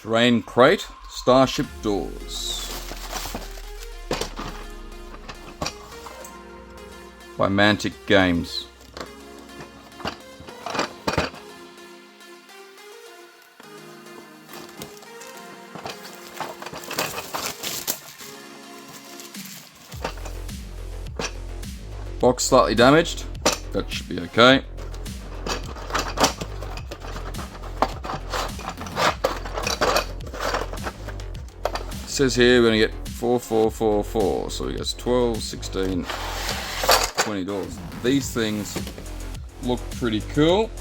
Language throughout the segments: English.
Terrain crate, Starship Doors. By Mantic Games. Box slightly damaged. That should be okay. It says here we're going to get 4, 4, 4, 4. So we get 12, 16, $20. These things look pretty cool.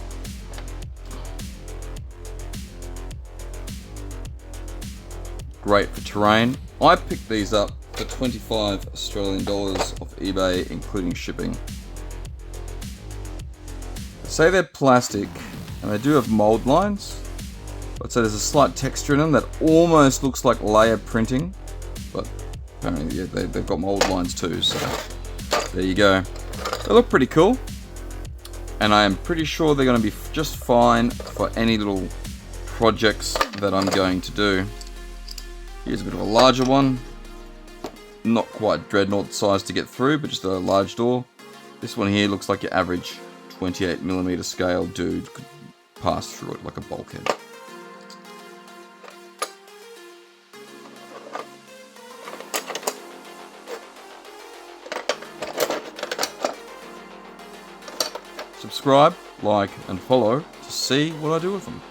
Great for terrain. I picked these up for 25 Australian dollars off eBay, including shipping. They say they're plastic, and they do have mold lines. I'd say there's a slight texture in them that almost looks like layer printing, but apparently yeah, they've got mold lines too, so there you go. They look pretty cool, and I am pretty sure they're going to be just fine for any little projects that I'm going to do. Here's a bit of a larger one. Not quite dreadnought size to get through, but just a large door. This one here looks like your average 28mm scale dude could pass through it like a bulkhead. Subscribe, like, and follow to see what I do with them.